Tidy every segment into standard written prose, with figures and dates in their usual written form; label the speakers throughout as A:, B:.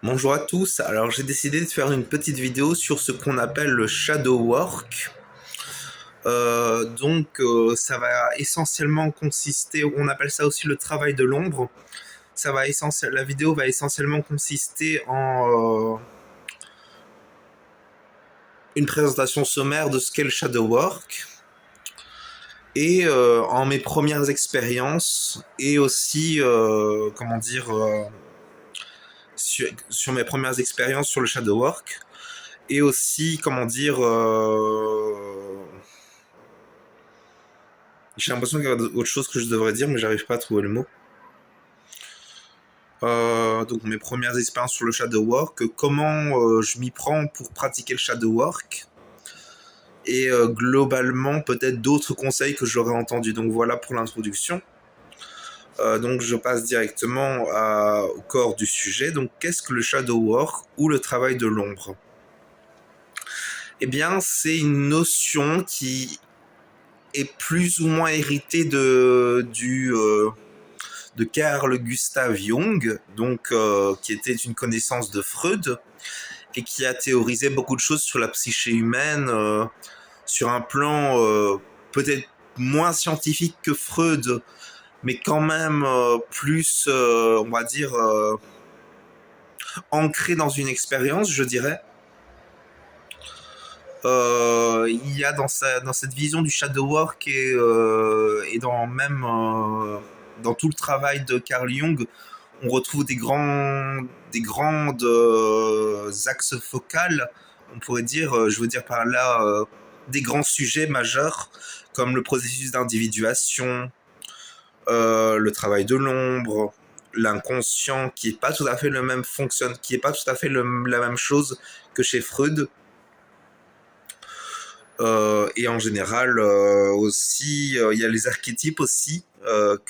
A: Bonjour à tous, alors j'ai décidé de faire une petite vidéo sur ce qu'on appelle le shadow work. Ça va essentiellement consister, on appelle ça aussi le travail de l'ombre. La vidéo va essentiellement consister en une présentation sommaire de ce qu'est le shadow work et en mes premières expériences et aussi, sur mes premières expériences sur le shadow work. Et aussi, j'ai l'impression qu'il y a autre chose que je devrais dire, mais j'arrive pas à trouver le mot. Donc mes premières expériences sur le shadow work, comment je m'y prends pour pratiquer le shadow work, et globalement peut-être d'autres conseils que j'aurais entendus. Donc voilà pour l'introduction. Donc je passe directement au corps du sujet. Donc qu'est-ce que le shadow work ou le travail de l'ombre? Eh bien, c'est une notion qui est plus ou moins héritée de Carl Gustav Jung, qui était une connaissance de Freud et qui a théorisé beaucoup de choses sur la psyché humaine, sur un plan peut-être moins scientifique que Freud, mais quand même plus, on va dire, ancré dans une expérience, je dirais. Il y a dans cette vision du shadow work et dans tout le travail de Carl Jung, on retrouve des grandes axes focales, on pourrait dire, je veux dire par là, des grands sujets majeurs comme le processus d'individuation, le travail de l'ombre, l'inconscient, qui est pas tout à fait qui est pas tout à fait la même chose que chez Freud. Et en général aussi, il y a les archétypes aussi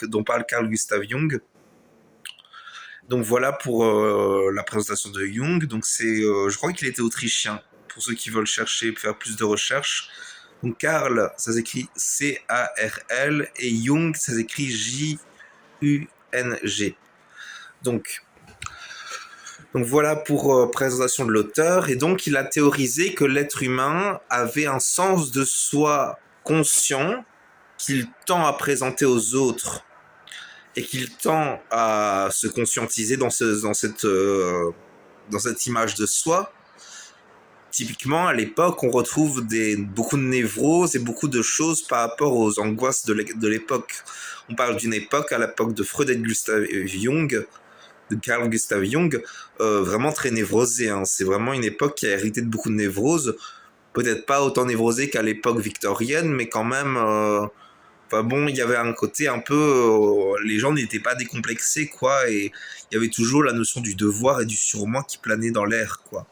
A: dont parle Carl Gustav Jung. Donc voilà pour la présentation de Jung. Donc je crois qu'il était autrichien. Pour ceux qui veulent chercher, faire plus de recherches. Donc Carl, ça s'écrit C-A-R-L, et Jung, ça s'écrit J-U-N-G. Donc voilà pour présentation de l'auteur. Et donc il a théorisé que l'être humain avait un sens de soi conscient qu'il tend à présenter aux autres et qu'il tend à se conscientiser dans cette image de soi. Typiquement, à l'époque, on retrouve beaucoup de névroses et beaucoup de choses par rapport aux angoisses de l'époque. On parle d'une époque, à l'époque de Freud et de Carl Gustav Jung, vraiment très névrosée. Hein. C'est vraiment une époque qui a hérité de beaucoup de névroses. Peut-être pas autant névrosée qu'à l'époque victorienne, mais quand même... il y avait un côté un peu... les gens n'étaient pas décomplexés, quoi, et il y avait toujours la notion du devoir et du surmoi qui planait dans l'air, quoi.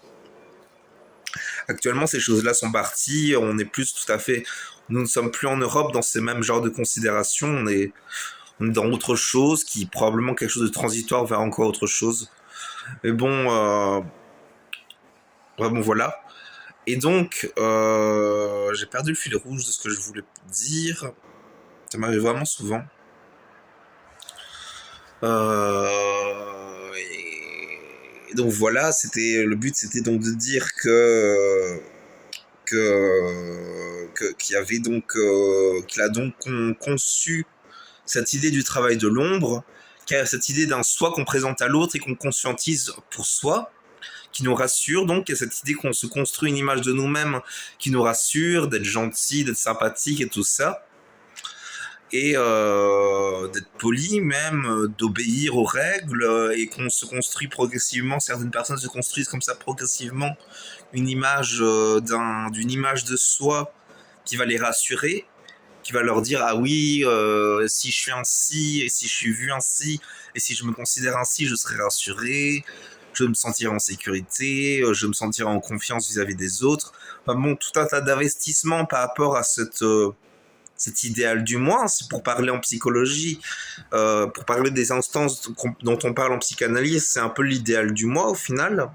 A: Actuellement, ces choses-là sont parties, nous ne sommes plus en Europe dans ces mêmes genres de considérations, on est dans autre chose, qui probablement quelque chose de transitoire vers encore autre chose. Mais voilà. Et donc, j'ai perdu le fil rouge de ce que je voulais dire. Ça m'arrive vraiment souvent. Et donc voilà, le but, c'était donc de dire qu'il a donc conçu cette idée du travail de l'ombre, qui a cette idée d'un soi qu'on présente à l'autre et qu'on conscientise pour soi, qui nous rassure, donc, et cette idée qu'on se construit une image de nous-mêmes qui nous rassure, d'être gentil, d'être sympathique et tout ça, et d'être poli même, d'obéir aux règles, et qu'on se construit progressivement, certaines personnes se construisent comme ça progressivement d'une image de soi qui va les rassurer, qui va leur dire ah oui, si je suis ainsi, et si je suis vu ainsi, et si je me considère ainsi, je serai rassuré, je me sentirai en sécurité, je me sentirai en confiance vis-à-vis des autres. Tout un tas d'investissements par rapport à cet idéal du moi, c'est pour parler en psychologie, pour parler des instances dont on parle en psychanalyse, c'est un peu l'idéal du moi au final.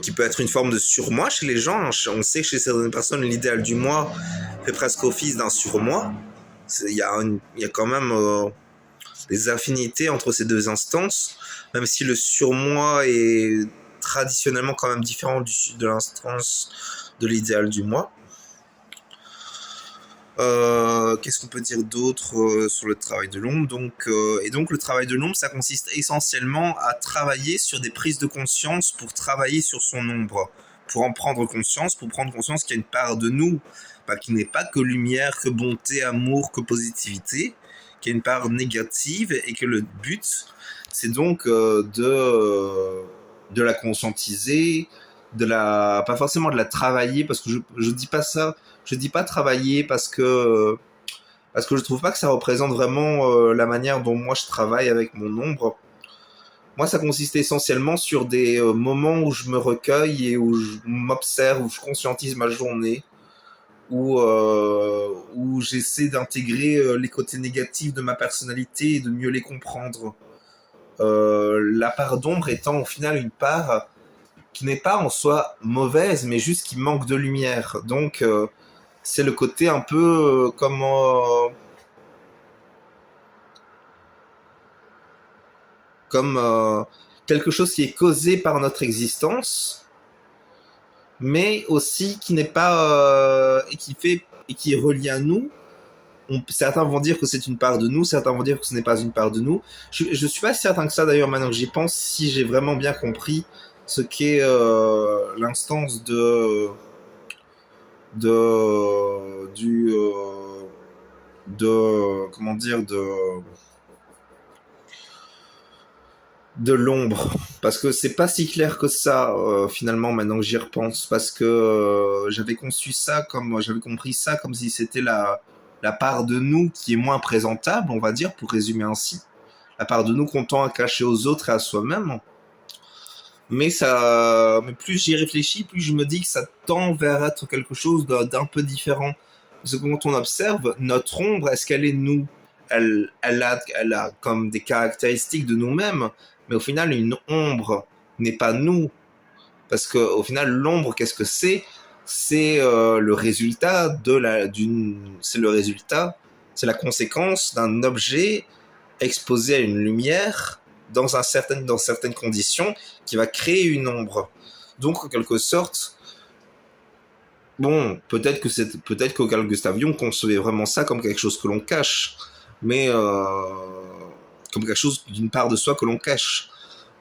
A: Qui peut être une forme de surmoi chez les gens. On sait que chez certaines personnes, l'idéal du moi fait presque office d'un surmoi. Il y a quand même des affinités entre ces deux instances, même si le surmoi est traditionnellement quand même différent de l'instance de l'idéal du moi. Qu'est-ce qu'on peut dire d'autre sur le travail de l'ombre? Et donc le travail de l'ombre, ça consiste essentiellement à travailler sur des prises de conscience pour travailler sur son ombre, pour en prendre conscience, pour prendre conscience qu'il y a une part de nous, qui n'est pas que lumière, que bonté, amour, que positivité, qu'il y a une part négative et que le but, c'est donc de la conscientiser, pas forcément de la travailler, parce que je dis pas ça. Je dis pas travailler parce que je trouve pas que ça représente vraiment la manière dont moi je travaille avec mon ombre. Moi, ça consiste essentiellement sur des moments où je me recueille et où je m'observe, où je conscientise ma journée, où j'essaie d'intégrer les côtés négatifs de ma personnalité et de mieux les comprendre. La part d'ombre étant au final une part qui n'est pas en soi mauvaise, mais juste qui manque de lumière. Donc, c'est le côté un peu comme quelque chose qui est causé par notre existence, mais aussi qui n'est pas et qui est relié à nous. Certains vont dire que c'est une part de nous, certains vont dire que ce n'est pas une part de nous. Je suis pas certain que ça d'ailleurs maintenant que j'y pense, si j'ai vraiment bien compris ce qu'est l'instance de comment dire de l'ombre, parce que c'est pas si clair que ça finalement maintenant que j'y repense, parce que j'avais compris ça comme si c'était la part de nous qui est moins présentable, on va dire, pour résumer ainsi, la part de nous qu'on tend à cacher aux autres et à soi-même. Mais plus j'y réfléchis, plus je me dis que ça tend vers être quelque chose d'un peu différent. Parce que quand on observe notre ombre, est-ce qu'elle est nous? Elle a comme des caractéristiques de nous-mêmes, mais au final, une ombre n'est pas nous. Parce que au final, l'ombre, qu'est-ce que c'est? C'est le résultat c'est la conséquence d'un objet exposé à une lumière dans certaines conditions qui va créer une ombre. Donc, en quelque sorte, bon, peut-être que Carl Gustav Jung concevait vraiment ça comme quelque chose que l'on cache, mais comme quelque chose d'une part de soi que l'on cache.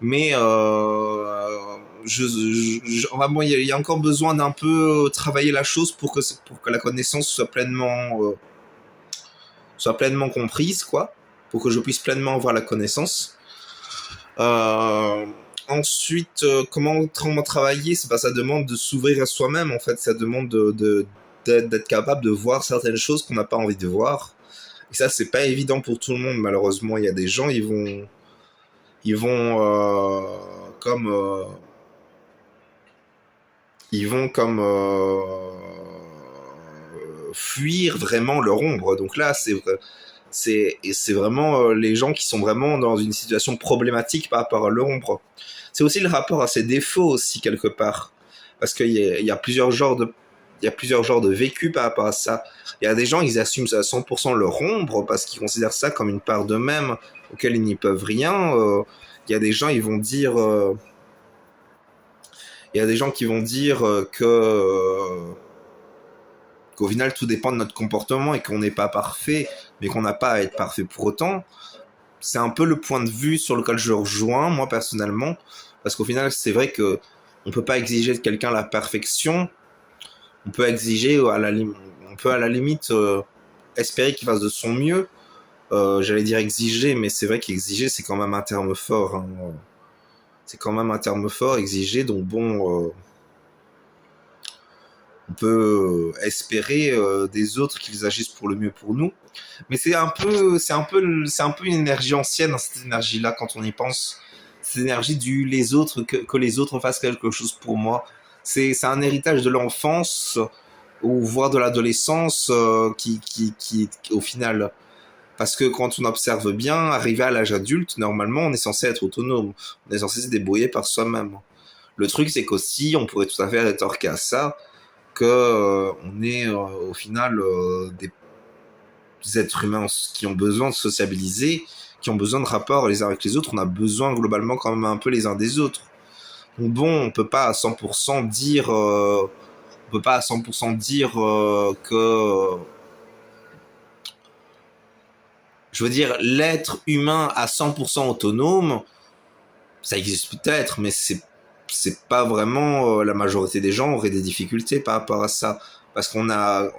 A: Mais il y a encore besoin d'un peu travailler la chose pour que la connaissance soit pleinement comprise, quoi, pour que je puisse pleinement voir la connaissance. Ensuite, comment travailler, ça demande de s'ouvrir à soi-même, en fait, ça demande d'être capable de voir certaines choses qu'on n'a pas envie de voir. Et ça, c'est pas évident pour tout le monde, malheureusement. Il y a des gens, ils vont comme fuir vraiment leur ombre. Donc là, c'est vraiment les gens qui sont vraiment dans une situation problématique par rapport à leur ombre. C'est aussi le rapport à ses défauts aussi quelque part, parce qu'il y a plusieurs genres de vécu par rapport à ça. Il y a des gens, ils assument à 100% leur ombre parce qu'ils considèrent ça comme une part d'eux-mêmes auquel ils n'y peuvent rien. Il y a des gens, il y a des gens qui vont dire qu'au final tout dépend de notre comportement et qu'on n'est pas parfait, mais qu'on n'a pas à être parfait pour autant. C'est un peu le point de vue sur lequel je rejoins, moi personnellement, parce qu'au final, c'est vrai que on peut pas exiger de quelqu'un la perfection. On peut exiger, on peut à la limite espérer qu'il fasse de son mieux. J'allais dire exiger, mais c'est vrai qu'exiger, c'est quand même un terme fort. Hein. C'est quand même un terme fort, exiger, donc bon, on peut espérer des autres qu'ils agissent pour le mieux pour nous. Mais c'est un peu une énergie ancienne, hein, cette énergie-là, quand on y pense. Cette énergie que les autres fassent quelque chose pour moi. C'est un héritage de l'enfance, ou voire de l'adolescence, qui, au final, parce que quand on observe bien, arrivé à l'âge adulte, normalement, on est censé être autonome. On est censé se débrouiller par soi-même. Le truc, c'est qu'aussi, on pourrait tout à fait rétorquer à ça, que on est au final des êtres humains qui ont besoin de sociabiliser, qui ont besoin de rapports les uns avec les autres. On a besoin globalement quand même un peu les uns des autres. Donc bon, on peut pas à 100% dire, que, je veux dire, l'être humain à 100% autonome, ça existe peut-être, mais c'est pas vraiment, la majorité des gens auraient des difficultés par rapport à ça. Parce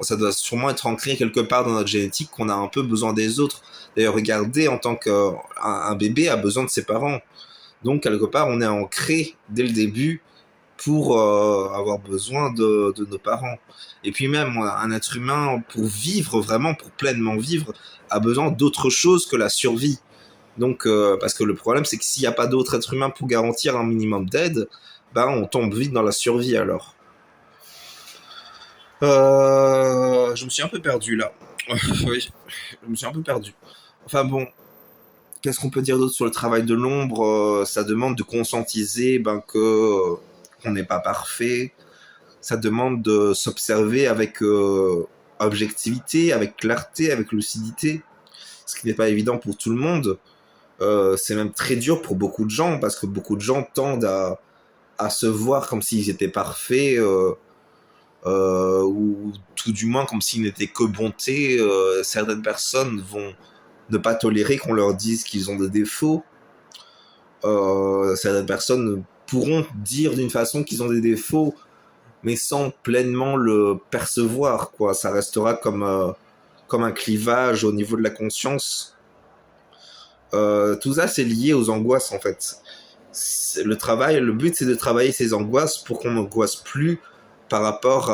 A: ça doit sûrement être ancré quelque part dans notre génétique qu'on a un peu besoin des autres. D'ailleurs, regardez, en tant qu'un bébé a besoin de ses parents. Donc, quelque part, on est ancré dès le début pour avoir besoin de nos parents. Et puis même, un être humain, pour vivre vraiment, pour pleinement vivre, a besoin d'autre chose que la survie. Donc, parce que le problème, c'est que s'il n'y a pas d'autre être humain pour garantir un minimum d'aide, ben, on tombe vite dans la survie alors. Je me suis un peu perdu là. Oui, je me suis un peu perdu. Enfin bon, qu'est-ce qu'on peut dire d'autre sur le travail de l'ombre? Ça demande de conscientiser qu'on n'est pas parfait. Ça demande de s'observer avec objectivité, avec clarté, avec lucidité. Ce qui n'est pas évident pour tout le monde. C'est même très dur pour beaucoup de gens parce que beaucoup de gens tendent à se voir comme s'ils étaient parfaits, ou tout du moins comme s'ils n'étaient que bonté. Certaines personnes vont ne pas tolérer qu'on leur dise qu'ils ont des défauts. Certaines personnes pourront dire d'une façon qu'ils ont des défauts, mais sans pleinement le percevoir, quoi. Ça restera comme un clivage au niveau de la conscience. Tout ça, c'est lié aux angoisses, en fait. Le but, c'est de travailler ces angoisses pour qu'on n'angoisse plus par rapport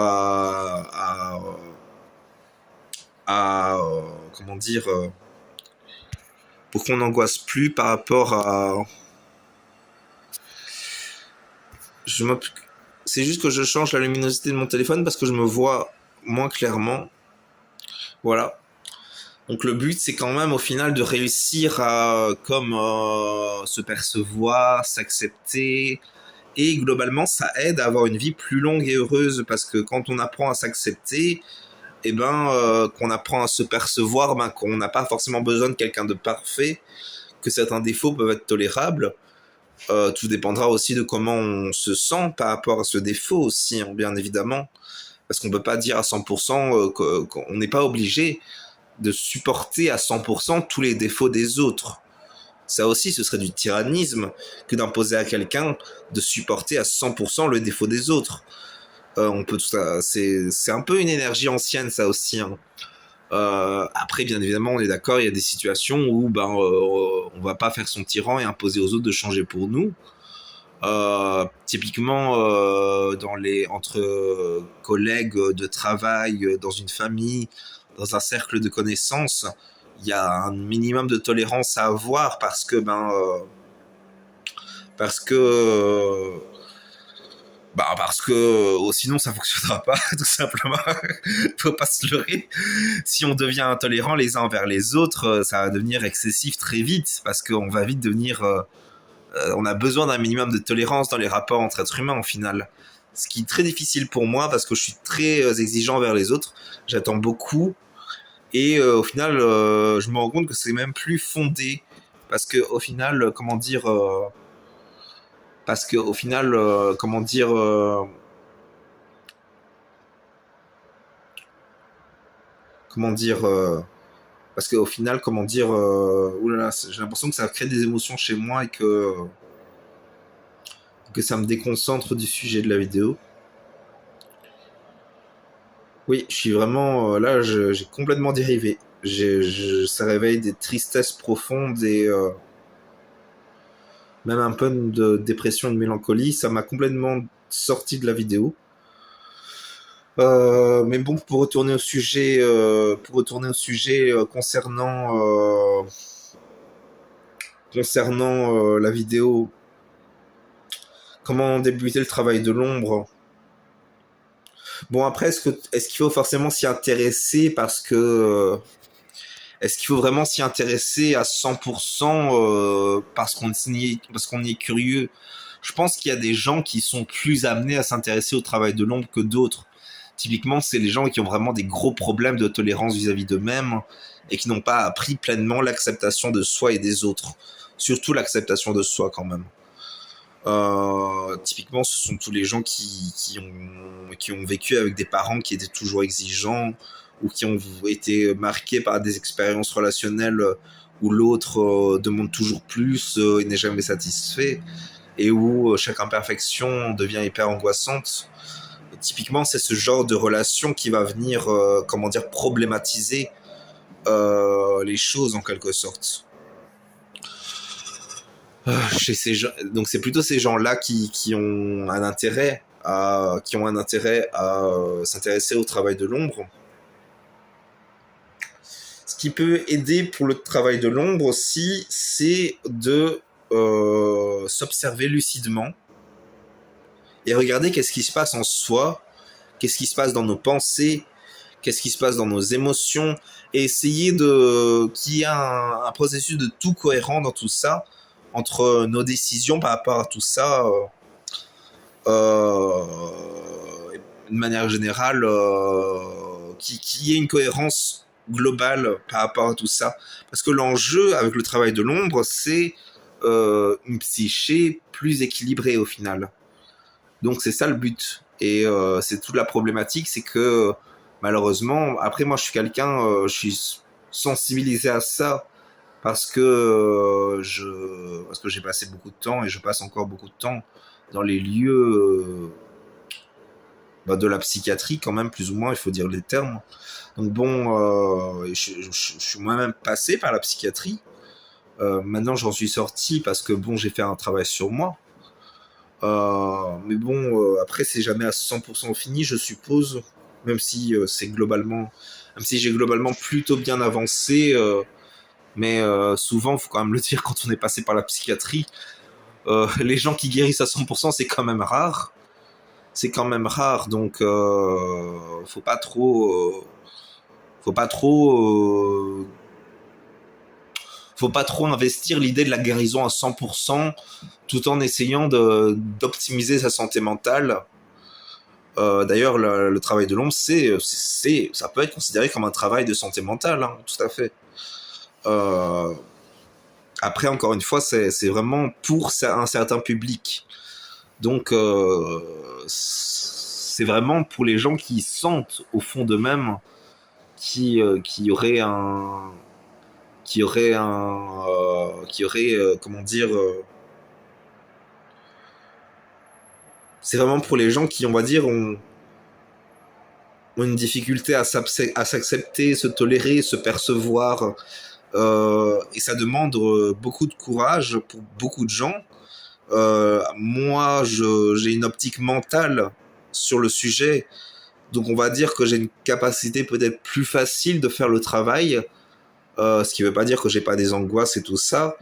A: comment dire, pour qu'on n'angoisse plus par rapport à, c'est juste que je change la luminosité de mon téléphone parce que je me vois moins clairement. Voilà. Donc le but, c'est quand même au final de réussir à se percevoir, s'accepter. Et globalement, ça aide à avoir une vie plus longue et heureuse parce que quand on apprend à s'accepter, qu'on apprend à se percevoir, qu'on n'a pas forcément besoin de quelqu'un de parfait, que certains défauts peuvent être tolérables. Tout dépendra aussi de comment on se sent par rapport à ce défaut aussi, hein, bien évidemment. Parce qu'on peut pas dire à 100% qu'on n'est pas obligé de supporter à 100% tous les défauts des autres. Ça aussi, ce serait du tyrannisme que d'imposer à quelqu'un de supporter à 100% le défaut des autres. On peut tout ça, c'est un peu une énergie ancienne, ça aussi, hein. Après, bien évidemment, on est d'accord, il y a des situations où on va pas faire son tyran et imposer aux autres de changer pour nous. Typiquement, entre collègues de travail, dans une famille, dans un cercle de connaissances, il y a un minimum de tolérance à avoir parce que sinon ça fonctionnera pas, tout simplement. Faut pas se leurrer. Si on devient intolérant les uns envers les autres, ça va devenir excessif très vite parce qu'on va vite devenir on a besoin d'un minimum de tolérance dans les rapports entre êtres humains, au final. Ce qui est très difficile pour moi parce que je suis très exigeant vers les autres. J'attends beaucoup. Et au final, je me rends compte que c'est même plus fondé. Parce que au final, comment dire, parce qu'au final, oulala, j'ai l'impression que ça crée des émotions chez moi et que ça me déconcentre du sujet de la vidéo. Oui, je suis vraiment là, j'ai complètement dérivé. Ça réveille des tristesses profondes et même un peu de dépression et de mélancolie. Ça m'a complètement sorti de la vidéo. Mais bon, pour retourner au sujet, concernant la vidéo, comment débuter le travail de l'ombre. Bon, après, est-ce qu'il faut forcément s'y intéresser est-ce qu'il faut vraiment s'y intéresser à 100% parce qu'on y est curieux? Je pense qu'il y a des gens qui sont plus amenés à s'intéresser au travail de l'ombre que d'autres. Typiquement, c'est les gens qui ont vraiment des gros problèmes de tolérance vis-à-vis d'eux-mêmes et qui n'ont pas appris pleinement l'acceptation de soi et des autres. Surtout l'acceptation de soi quand même. Typiquement, ce sont tous les gens qui ont vécu avec des parents qui étaient toujours exigeants ou qui ont été marqués par des expériences relationnelles où l'autre demande toujours plus et n'est jamais satisfait et où chaque imperfection devient hyper angoissante. Typiquement, c'est ce genre de relation qui va venir, problématiser les choses en quelque sorte. Donc c'est plutôt ces gens-là qui ont un intérêt à s'intéresser au travail de l'ombre. Ce qui peut aider pour le travail de l'ombre aussi, c'est de s'observer lucidement et regarder qu'est-ce qui se passe en soi, qu'est-ce qui se passe dans nos pensées, qu'est-ce qui se passe dans nos émotions, et essayer qu'il y ait un processus de tout cohérent dans tout ça, entre nos décisions par rapport à tout ça, de manière générale, qu'il y ait une cohérence globale par rapport à tout ça. Parce que l'enjeu avec le travail de l'ombre, c'est une psyché plus équilibrée au final. Donc c'est ça le but. Et c'est toute la problématique, c'est que malheureusement, après moi je suis je suis sensibilisé à ça parce que j'ai passé beaucoup de temps et je passe encore beaucoup de temps dans les lieux de la psychiatrie quand même, plus ou moins, il faut dire les termes. Donc bon, je suis moi-même passé par la psychiatrie. Maintenant j'en suis sorti parce que bon, j'ai fait un travail sur moi. Mais bon, après c'est jamais à 100% fini, je suppose, même si même si j'ai globalement plutôt bien avancé. Mais souvent, faut quand même le dire, quand on est passé par la psychiatrie, les gens qui guérissent à 100%, c'est quand même rare. C'est quand même rare, donc faut pas trop, faut pas trop investir l'idée de la guérison à 100%, tout en essayant d'optimiser sa santé mentale. D'ailleurs, le travail de l'ombre, ça peut être considéré comme un travail de santé mentale, hein, tout à fait. Après, encore une fois, c'est vraiment pour un certain public. Donc, c'est vraiment pour les gens qui sentent au fond d'eux-mêmes qui aurait comment dire, c'est vraiment pour les gens qui, on va dire, ont une difficulté à s'accepter, se tolérer, se percevoir. Et ça demande beaucoup de courage pour beaucoup de gens. Moi, j'ai une optique mentale sur le sujet, donc on va dire que j'ai une capacité peut-être plus facile de faire le travail, ce qui veut pas dire que j'ai pas des angoisses et tout ça,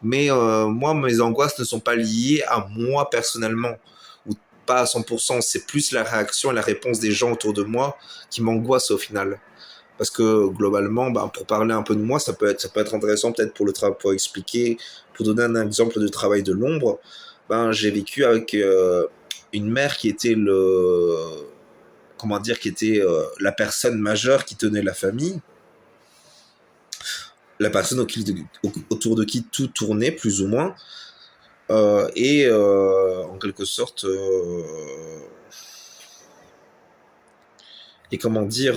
A: mais moi, mes angoisses ne sont pas liées à moi personnellement, ou pas à 100%, c'est plus la réaction et la réponse des gens autour de moi qui m'angoissent au final. Parce que globalement, pour parler un peu de moi, ça peut être intéressant peut-être pour expliquer, pour donner un exemple de travail de l'ombre. J'ai vécu avec une mère qui était la personne majeure qui tenait la famille, la personne autour de qui tout tournait plus ou moins, et en quelque sorte, et comment dire.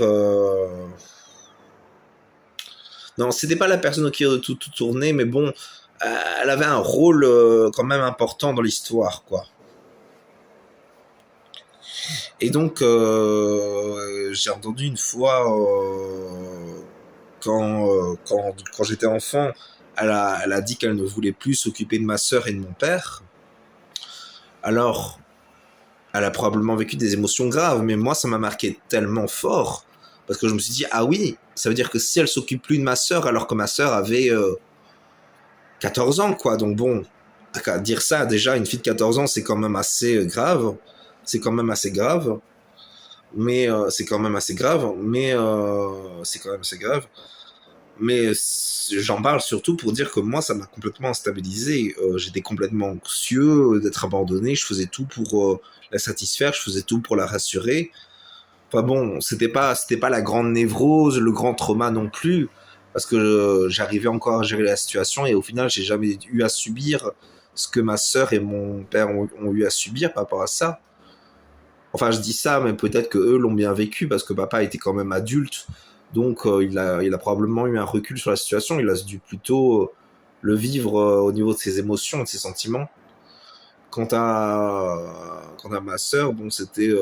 A: Non, c'était pas la personne qui tout tournait, mais bon, elle avait un rôle quand même important dans l'histoire, quoi. Et donc, j'ai entendu une fois, quand j'étais enfant, elle a dit qu'elle ne voulait plus s'occuper de ma sœur et de mon père. Alors, elle a probablement vécu des émotions graves, mais moi, ça m'a marqué tellement fort, parce que je me suis dit, ah oui, ça veut dire que si elle s'occupe plus de ma sœur, alors que ma sœur avait 14 ans, quoi. Donc bon, à dire ça, déjà, une fille de 14 ans, c'est quand même assez grave. C'est quand même assez grave. Mais c'est quand même assez grave. Mais c'est quand même assez grave. Mais j'en parle surtout pour dire que moi, ça m'a complètement instabilisé. J'étais complètement anxieux d'être abandonné. Je faisais tout pour la satisfaire. Je faisais tout pour la rassurer. Enfin bon, c'était pas la grande névrose, le grand trauma non plus. parce que j'arrivais encore à gérer la situation et au final, j'ai jamais eu à subir ce que ma sœur et mon père ont eu à subir par rapport à ça. Enfin, je dis ça, mais peut-être que eux l'ont bien vécu parce que papa était quand même adulte, donc il a probablement eu un recul sur la situation. Il a dû plutôt le vivre au niveau de ses émotions et de ses sentiments. Quant à ma sœur, bon, c'était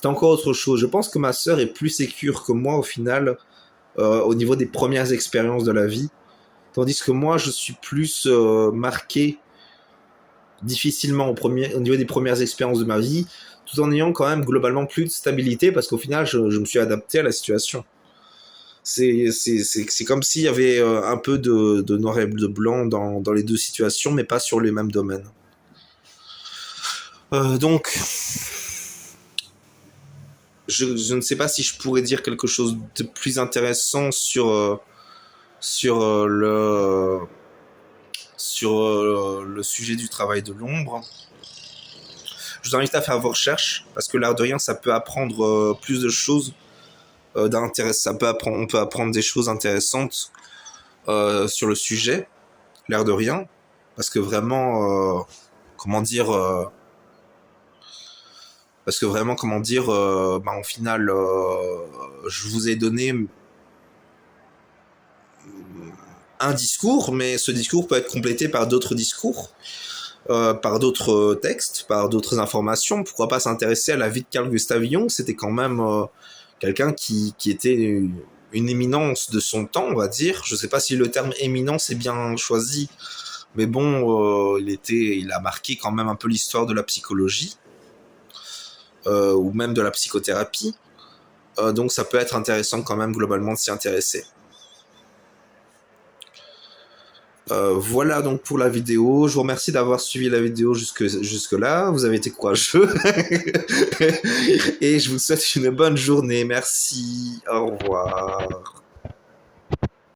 A: encore autre chose. Je pense que ma sœur est plus sécure que moi au final, au niveau des premières expériences de la vie, tandis que moi, je suis plus marqué difficilement au niveau des premières expériences de ma vie, tout en ayant quand même globalement plus de stabilité, parce qu'au final, je me suis adapté à la situation. C'est comme s'il y avait un peu de noir et de blanc dans les deux situations, mais pas sur les mêmes domaines. Donc, je ne sais pas si je pourrais dire quelque chose de plus intéressant sur le sujet du travail de l'ombre. Je vous invite à faire vos recherches, parce que l'air de rien, ça peut apprendre plus de choses d'intéressant. On peut apprendre des choses intéressantes sur le sujet, l'air de rien, parce que vraiment, comment dire, au final, je vous ai donné un discours, mais ce discours peut être complété par d'autres discours, par d'autres textes, par d'autres informations. Pourquoi pas s'intéresser à la vie de Carl Gustav Jung? C'était quand même quelqu'un qui était une éminence de son temps, on va dire. Je sais pas si le terme éminence est bien choisi, mais bon, il a marqué quand même un peu l'histoire de la psychologie, ou même de la psychothérapie. Donc ça peut être intéressant quand même globalement de s'y intéresser. Voilà donc pour la vidéo. Je vous remercie d'avoir suivi la vidéo jusque là. Vous avez été courageux. Et je vous souhaite une bonne journée. Merci. Au revoir.